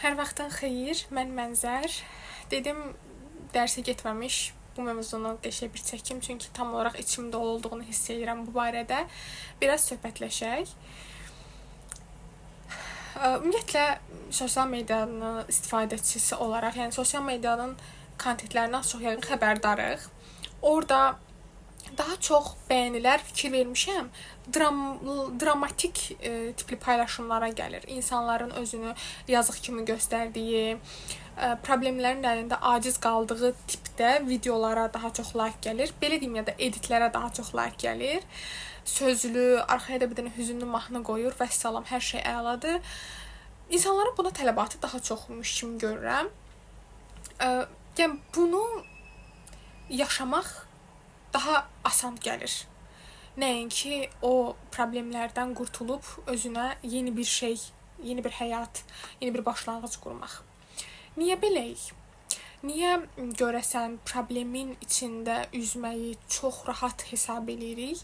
Hər vaxtın xeyir, mən Mənzər. Dedim, dərsə getməmiş bu mövzunu qəşəng bir çəkim, çünki tam olaraq içimdə olduğunu hiss edirəm bu barədə. Biraz söhbətləşək. Ümumiyyətlə, sosial medianın istifadəçisi olaraq, yəni sosial medianın kontentlərindən çox yəqin xəbərdarıq. Orada daha çox bəyənilər, fikir vermişəm, dramatik tipli paylaşımlara gəlir. İnsanların özünü yazıq kimi göstərdiyi, problemlərin əlində aciz qaldığı tipdə videolara daha çox like gəlir. Belə deyim, ya da editlərə daha çox like gəlir. Sözlü, arxaya da bir dənə hüzünlü mahnı qoyur və salam, hər şey əladır. İnsanların buna tələbatı daha çoxmuş kimi görürəm. Yəni bunu yaşamaq daha asan gəlir. Nəinki o problemlərdən qurtulub özünə yeni bir şey, yeni bir həyat, yeni bir başlanğıc qurmaq. Niyə beləyik? Niyə görəsən problemin içində üzməyi çox rahat hesab edirik?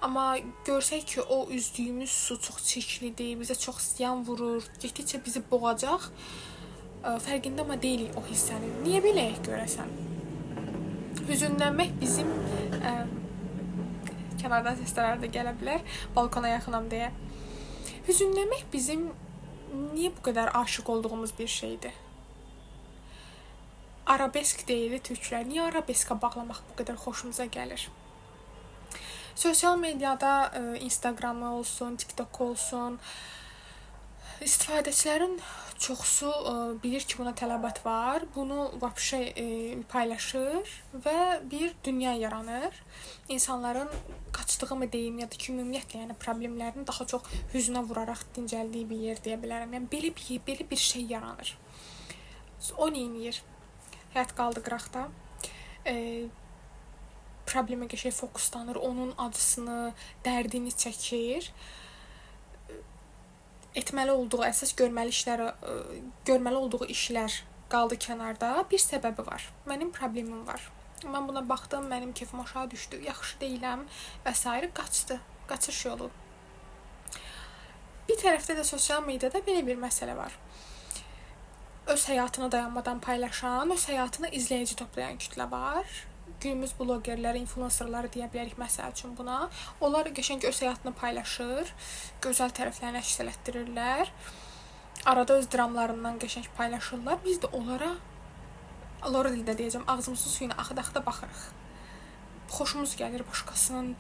Amma görsək ki, o üzdüyümüz su çox çirklidir, bizə çox ziyan vurur, getdikcə bizi boğacaq, fərqində amma deyilik o hissənin. Niyə beləyik görəsən? Hüzünlənmək bizim kənardan səslər də gələ bilər, balkona yaxınam deyə. Hüzünlənmək bizim niyə bu qədər aşiq olduğumuz bir şeydir? Arabesk deyili türklər. Niyə arabeska bağlamaq bu qədər xoşumuza gəlir? Sosial mediada Instagramı olsun, TikTok olsun, istifadəçilərin çoxsu bilir ki, buna tələbat var. Bunu vəbşə paylaşır və bir dünya yaranır. İnsanların qaçdığı mı deyim, ya da ki, ümumiyyətlə, yəni problemlərini daha çox hüznə vuraraq dincəldiyi bir yer deyə bilərəm. Yəni belə bir şey yaranır. O neyinir? Həyat qaldı qıraqda. Problemə qəşəng fokuslanır, onun acısını, dərdini çəkir. Etməli olduğu, əsas görməli olduğu işlər qaldı kənarda. Bir səbəbi var. Mənim problemim var. Mən buna baxdım, mənim keyfim aşağı düşdü, yaxşı deyiləm və s. qaçdı. Qaçış yolu. Bir tərəfdə də sosial mediada belə bir məsələ var. Öz həyatını dayanmadan paylaşan, öz həyatını izləyici toplayan kütlə var. Günümüz blogerləri, influencerları deyə bilərik məsəl üçün buna. Onlar qəşəng öz həyatını paylaşır, gözəl tərəflərini əks etdirirlər. Arada öz dramlarından qəşəng paylaşırlar. Biz də onlara, Lora dildə deyəcəm, ağzımızın suyuna axıda baxırıq. Xoşumuz gəlir başqasının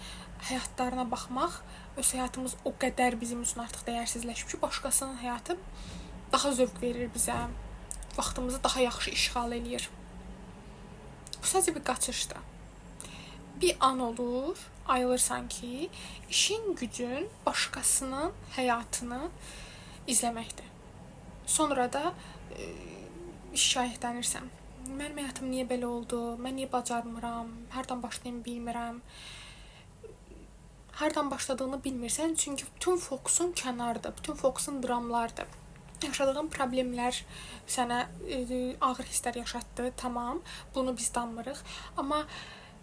həyatlarına baxmaq. Öz həyatımız o qədər bizim üçün artıq dəyərsizləşib ki, başqasının həyatı daha zövq verir bizə. Vaxtımızı daha yaxşı işğal eləyir. Bu sadəcə bir qaçışdır. Bir an olur, ayılırsan ki, işin gücün başqasının həyatını izləməkdir. Sonra da şikayətlənirsən. Mənim həyatım niyə belə oldu? Mən niyə bacarmıram? Hardan başlayım bilmirəm. Hardan başladığını bilmirsən, çünki bütün fokusun kənardır, bütün fokusun dramlardır. Yaşadığın problemlər sənə ağır hisslər yaşatdı, tamam, bunu biz danmırıq. Amma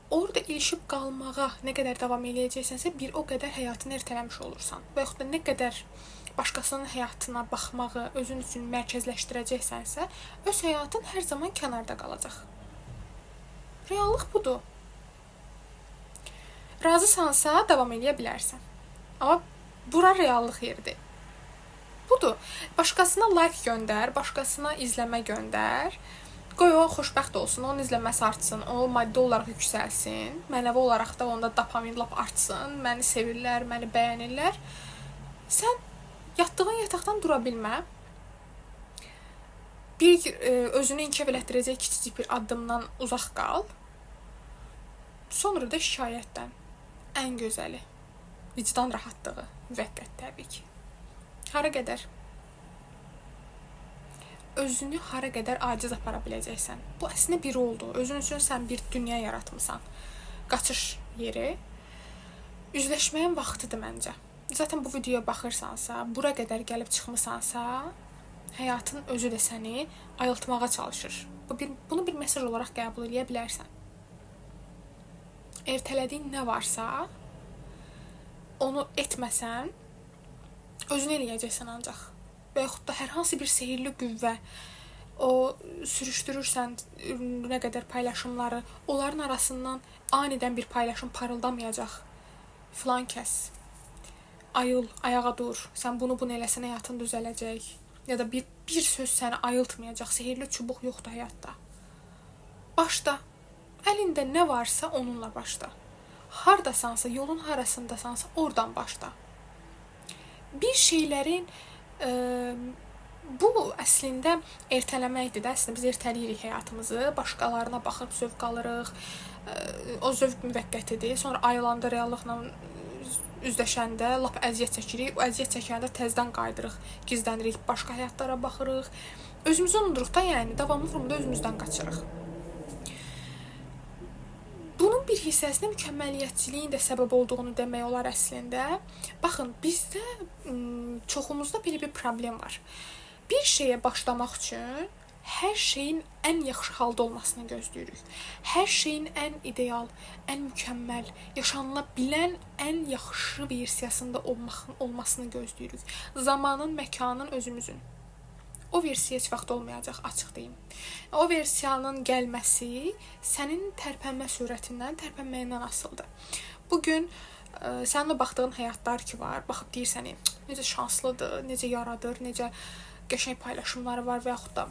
orada ilişib qalmağa nə qədər davam eləyəcəksənsə, bir o qədər həyatını ertələmiş olursan. Və yaxud da nə qədər başqasının həyatına baxmağı özün üçün mərkəzləşdirəcəksənsə, öz həyatın hər zaman kənarda qalacaq. Reallıq budur. Razısansa davam eləyə bilərsən. Amma bura reallıq yeridir. Budur. Başqasına like göndər, başqasına izləmə göndər. Qoy o xoşbəxt olsun, onun izləməsi artsın, o maddi olaraq yüksəlsin, mənəvi olaraq da onda dopamin lap artsın, məni sevirlər, məni bəyənirlər. Sən yatdığın yataqdan dura bilmə. Bir özünü inkişaf elətdirəcək kiçicik bir addımdan uzaq qal. Sonra da şikayətdən. Ən gözəli. Vicdan rahatlığı. Müvəqqət təbii ki. Hara qədər? Özünü hara qədər aciz apara biləcəksən. Bu əslində biri oldu. Özün üçün sən bir dünya yaratmısan. Qaçış yeri. Üzləşməyin vaxtıdır məncə. Zaten bu videoya baxırsansa, bura qədər gəlib çıxmısansa, həyatın özü də səni ayıltmağa çalışır. Bunu bir mesaj olaraq qəbul edə bilərsən. Ertələdiyin nə varsa, onu etməsən, özünü eləyəcəksən ancaq. və yaxud da hər hansı bir sehirli qüvvə o sürüşdürürsən nə qədər paylaşımları, onların arasından anidən bir paylaşım parıldamayacaq. Filan kəs, ayıl, ayağa dur, sən bunu eləsən həyatın düzələcək. Ya da bir söz səni ayıltmayacaq, sehirli çubuq yoxdur həyatda. Başda, əlində nə varsa onunla başda. Hardasansa, yolun harasındasansa oradan başda. Bir şeylərin bu əslində ertələməkdir də. Əslində biz ertələyirik həyatımızı, başqalarına baxıb zövq alırıq. O zövq müvəqqətidir. Sonra ayılanda reallıqla üzləşəndə lap əziyyət çəkirik. O əziyyət çəkəndə təzədən qayıdırıq, gizlənirik, başqa həyatlara baxırıq. Özümüzü unuduruq da, yəni davamlı formada özümüzdən qaçırıq. Bunun bir hissəsində mükəmməliyyətçiliyin də səbəb olduğunu demək olar əslində. Baxın, bizdə çoxumuzda belə bir problem var. Bir şeyə başlamaq üçün hər şeyin ən yaxşı halda olmasını gözləyirik. Hər şeyin ən ideal, ən mükəmməl, yaşanıla bilən ən yaxşı versiyasında olmasını gözləyirik. Zamanın, məkanın, özümüzün. O versiya heç vaxt olmayacaq, açıq deyim. O versiyanın gəlməsi sənin tərpənmə sürətindən, tərpənməyindən asılıdır. Bugün sənin baxdığın həyatlar ki var, baxıb deyirsən, necə şanslıdır, necə yaradır, necə qəşəng paylaşımları var və yaxud da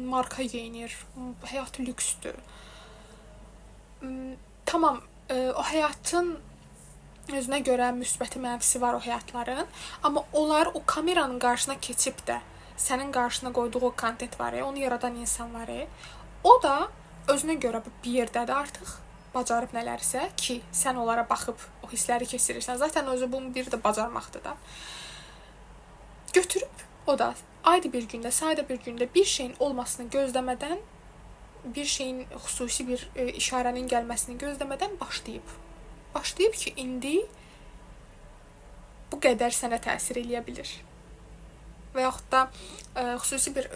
marka geyinir, həyatı lüksdür. Tamam, o həyatın özünə görə müsbəti, mənfisi var o həyatların, amma onlar o kameranın qarşısına keçib də sənin qarşına qoyduğu o kontent var ya, onu yaradan insan var ya, o da özünə görə bir yerdədir artıq, bacarıb nələrsə ki, sən onlara baxıb o hissləri keçirirsən. Zaten özü bunun biri də bacarmaqdır da. Götürüb o da ayda bir gündə, sayda bir gündə bir şeyin olmasını gözləmədən, bir şeyin xüsusi bir işarənin gəlməsini gözləmədən başlayıb. Başlayıb ki, indi bu qədər sənə təsir eləyə bilir. Və yaxud da xüsusi bir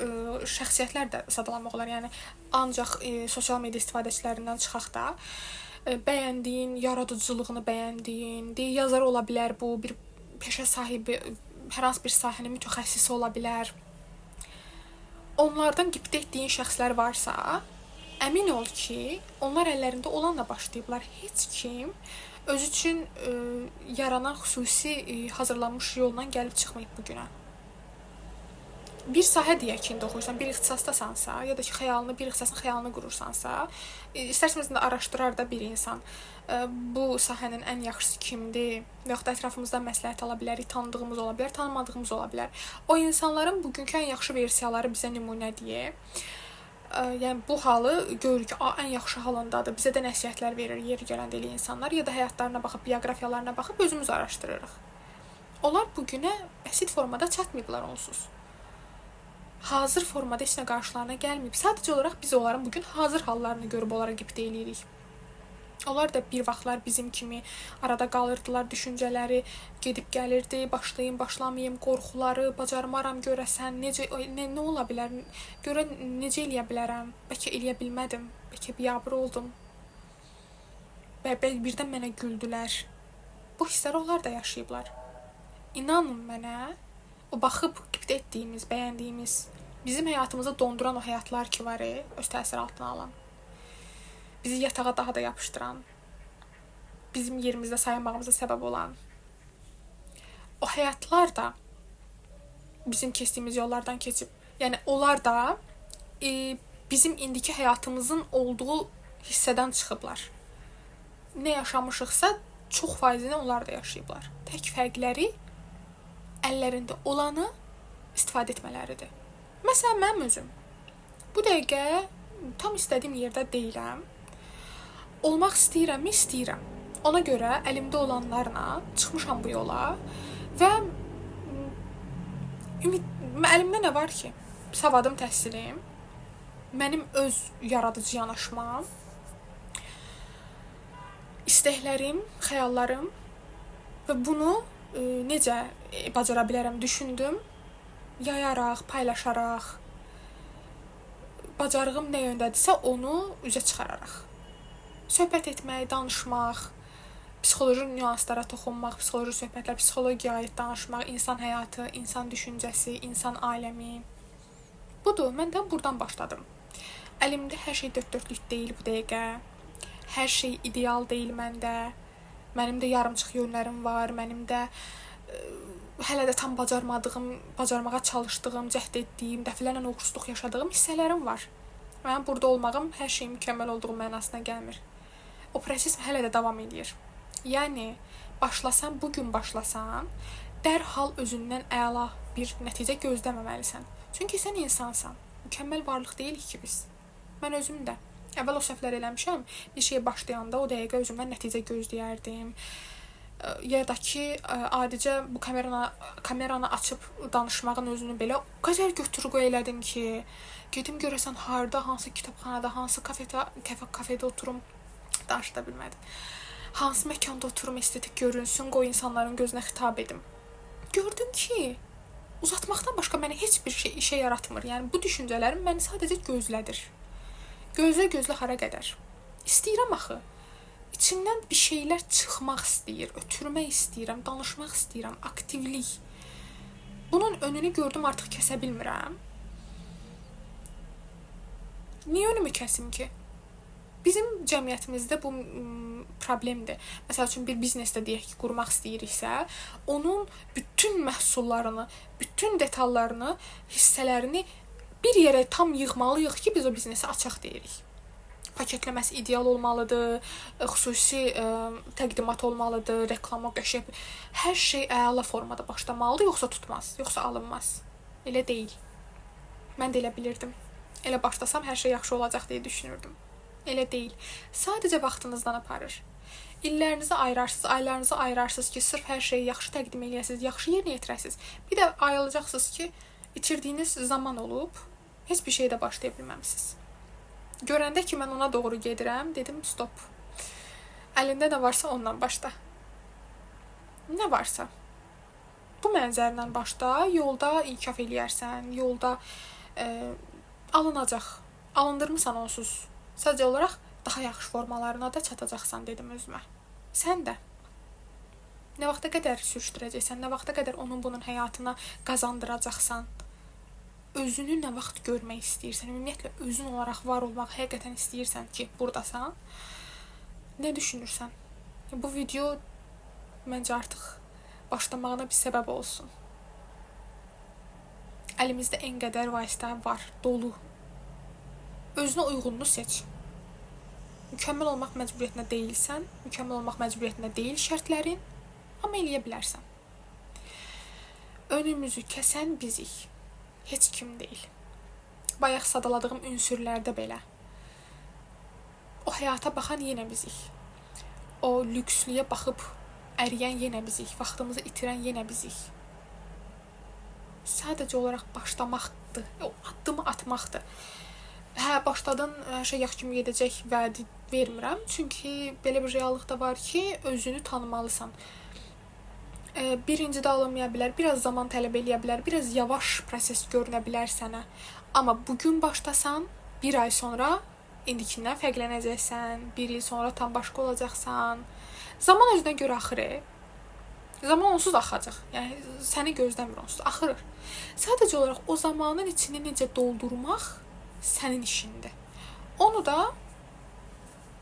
şəxsiyyətlər də sadalamaq olar. Yəni, ancaq sosial media istifadəçilərindən çıxaq da, bəyəndiyin, yaradıcılığını bəyəndiyin, yazar ola bilər bu, bir peşə sahibi, hər hansı bir sahənin mütəxəssisi ola bilər. Onlardan qibdə etdiyin şəxslər varsa, əmin ol ki, onlar əllərində olanla başlayıblar. Heç kim öz üçün yaranan xüsusi hazırlanmış yolla gəlib çıxmayıb bugünə. Bir sahə deyək ki, indi oxuyursan, bir ixtisasdasansa, ya da ki, bir ixtisasın xəyalını qurursansa, istərsiniz də araşdırar da bir insan bu sahənin ən yaxşısı kimdir və yaxud da ətrafımızdan məsləhət ala bilərik, tanıdığımız ola bilər, tanımadığımız ola bilər. O insanların bugünkü ən yaxşı versiyaları bizə nümunədir. Yəni, bu halı görürük ki, ən yaxşı halındadır, bizə də nəsihətlər verir, yeri gələndə elə insanlar, ya da həyatlarına baxıb, bioqrafiyalarına baxıb özümüz araşdırırıq. Onlar bugünə bəsit formada çatmayıblar onsuz. Hazır formada heç nə qarşılarına gəlməyib. Sadəcə olaraq biz onların bugün hazır hallarını görüb onlara qibdə eləyirik. Onlar da bir vaxtlar bizim kimi arada qalırdılar, düşüncələri gedib gəlirdi, başlayım, başlamayım, qorxuları, bacarmaram görəsən, nə ola bilər, görə necə eləyə bilərəm, bəlkə eləyə bilmədim, bəlkə biabır oldum, birdən mənə güldülər. Bu hissləri onlar da yaşayıblar. İnanın mənə, o baxıb qibdə etdiyimiz, bəyəndiyimiz, bizim həyatımızı donduran o həyatlar ki var, öz təsir altına alan, bizi yatağa daha da yapışdıran, bizim yerimizdə sayılmağımıza səbəb olan, o həyatlar da bizim keçdiyimiz yollardan keçib. Yəni, onlar da bizim indiki həyatımızın olduğu hissədən çıxıblar. Nə yaşamışıqsa, çox faizini onlar da yaşayıblar. Tək fərqləri əllərində olanı istifadə etmələridir. Məsələn, mənim özüm bu dəqiqə tam istədiyim yerdə deyiləm. Olmaq istəyirəmmi? İstəyirəm. Ona görə əlimdə olanlarla çıxmışam bu yola və əlimdə nə var ki? Savadım, təhsilim, mənim öz yaradıcı yanaşmam, istəklərim, xəyallarım və bunu necə bacara bilərəm düşündüm, yayaraq, paylaşaraq, bacarığım nə yöndədirsə onu üzə çıxararaq. Söhbət etmək, danışmaq, psixoloji nüanslara toxunmaq, psixoloji söhbətlər, psixologiyaya aid danışmaq, insan həyatı, insan düşüncəsi, insan aləmi. Budur, mən də buradan başladım. Əlimdə hər şey dörd dörtlük deyil bu dəqiqə. Hər şey ideal deyil məndə. Mənim də yarımçıq yönlərim var, mənim də hələ də tam bacarmağa çalışdığım, cəhd etdiyim, dəfələrlə uğursuzluq yaşadığım hissələrim var. Mənim burada olmağım hər şeyin mükəmməl olduğu mənasına gəlmir. O proses hələ də davam edir. Yəni, bugün başlasan, dərhal özündən əla bir nəticə gözləməməlisən. Çünki sən insansan. Mükəmməl varlıq deyilik ki biz. Mən özüm də. Əvvəl o səhvlər eləmişəm. Bir şeyə başlayanda o dəqiqə özümdən nəticə gözləyərdim. Ya da ki, adicə bu kameranı açıb danışmağın özünü belə o qədər götür-qoy elədim ki, gedim görəsən harda, hansı kitabxanada, hansı kafedə oturum, danışa bilmədim. Hansı məkanda oturum, estetik görünsün, qoy insanların gözünə xitab edim. Gördüm ki, uzatmaqdan başqa mənə heç bir şey işə yaratmır. Yəni, bu düşüncələrim məni sadəcə gözlədir. Gözlə hara qədər. İstəyirəm axı. İçindən bir şeylər çıxmaq istəyir, ötürmək istəyirəm, danışmaq istəyirəm, aktivlik. Bunun önünü gördüm, artıq kəsə bilmirəm. Niyə önümü kəsim ki? Bizim cəmiyyətimizdə bu problemdir. Məsəl üçün bir biznesdə deyək ki, qurmaq istəyiriksə, onun bütün məhsullarını, bütün detallarını, hissələrini bir yerə tam yığmalıyıq ki, biz o biznesi açaq deyirik. Paketləməsi ideal olmalıdır, xüsusi təqdimat olmalıdır, reklama qəşəng. Hər şey əla formada başlamalıdır, yoxsa tutmaz, yoxsa alınmaz. Elə deyil. Mən də elə bilirdim. Elə başlasam hər şey yaxşı olacaq deyə düşünürdüm. Elə deyil. Sadəcə vaxtınızdan aparır. İllərinizi ayırarsınız, aylarınızı ayırarsınız ki, sırf hər şeyi yaxşı təqdim eləyəsiniz, yaxşı yerinə yetirəsiniz. Bir də ayılacaqsınız ki, itirdiyiniz zaman olub, heç bir şeydə başlaya bilməmisiniz. Görəndə ki, mən ona doğru gedirəm, dedim, stop. Əlində nə varsa ondan başla. Nə varsa. Bu mənzərlə başla, yolda inkişaf eləyərsən, yolda alınacaq. Alındırmısan onsuz. Sadəcə olaraq daha yaxşı formalarına da çatacaqsan, dedim özümə. Sən də. Nə vaxta qədər sürüşdürəcəksən, nə vaxta qədər onun bunun həyatına qazandıracaqsan. Özünü nə vaxt görmək istəyirsən, ümumiyyətlə özün olaraq var olmaq həqiqətən istəyirsən ki, buradasan, nə düşünürsən? Bu video məncə artıq başlamağına bir səbəb olsun. Əlimizdə ən qədər vasitə var, dolu. Özünə uyğununu seç. Mükəmməl olmaq məcburiyyətində deyilsən, mükəmməl olmaq məcburiyyətində deyil şərtlərin, amma eləyə bilərsən. Önümüzü kəsən bizik. Heç kim deyil. Bayaq sadaladığım ünsürlərdə belə. O həyata baxan yenə bizik. O lükslüyə baxıb əriyən yenə bizik. Vaxtımızı itirən yenə bizik. Sadəcə olaraq başlamaqdır. O addımı atmaqdır. Başladın, hər şey yaxşı kimi gedəcək vədi vermirəm. Çünki belə bir reallıq da var ki, özünü tanımalısan. Birincidə alınmaya bilər, biraz zaman tələb eləyə bilər, biraz yavaş proses görünə bilər sənə. Amma bugün başlasan, bir ay sonra indikindən fərqlənəcəksən, bir il sonra tam başqa olacaqsan. Zaman özünə görə axır. Zaman onsuz axacaq. Yəni, səni gözləmir onsuz, axır. Sadəcə olaraq o zamanın içini necə doldurmaq sənin işindir. Onu da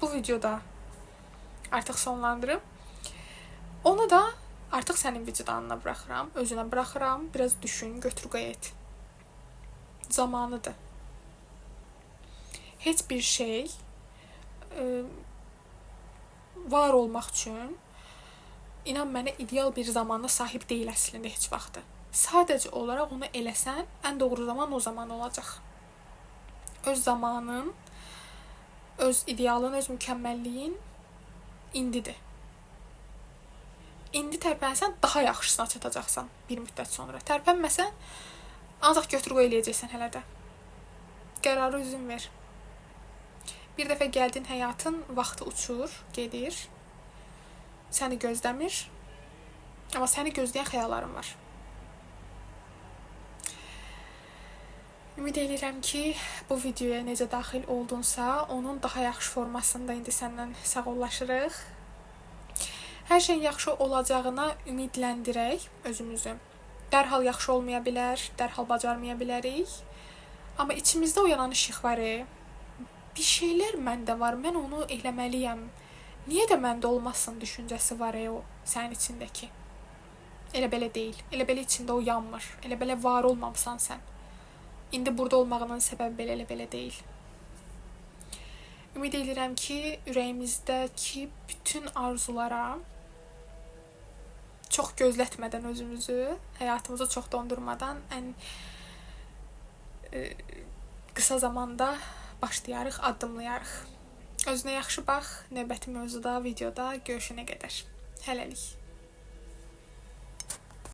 bu videoda artıq sonlandırım. Onu da artıq sənin vicdanına buraxıram, özünə buraxıram. Biraz düşün, götür-qoy et. Zamanıdır. Heç bir şey var olmaq üçün, inan mənə, ideal bir zamana sahib deyil əslində heç vaxtı. Sadəcə olaraq onu eləsən, ən doğru zaman o zaman olacaq. Öz zamanın, öz idealın, öz mükəmməlliyin indidir. İndi tərpənsən, daha yaxşısına çatacaqsan bir müddət sonra. Tərpənməsən, ancaq götür-qoy eləyəcəksən hələ də. Qərarı özün ver. Bir dəfə gəldin, həyatın vaxtı uçur, gedir. Səni gözləmir. Amma səni gözləyən xəyalların var. Ümid edirəm ki, bu videoya necə daxil oldunsa, onun daha yaxşı formasında indi səndən sağollaşırıq. Hər şeyin yaxşı olacağına ümidləndirək özümüzü. Dərhal yaxşı olmaya bilər, dərhal bacarmaya bilərik. Amma içimizdə oyanan işıq var. Bir şeylər məndə var, mən onu eləməliyəm. Niyə də məndə olmasın düşüncəsi var o sənin içindəki. Elə belə deyil. Elə belə içində o yanmır. Elə belə var olmamısan sən. İndi burada olmağının səbəbi belə elə belə deyil. Ümid edirəm ki, ürəyimizdəki bütün arzulara çox gözlətmədən özümüzü, həyatımızı çox dondurmadan ən qısa zamanda başlayarıq, addımlayarıq. Özünə yaxşı bax. Növbəti mövzuda, videoda görüşənə qədər. Hələlik.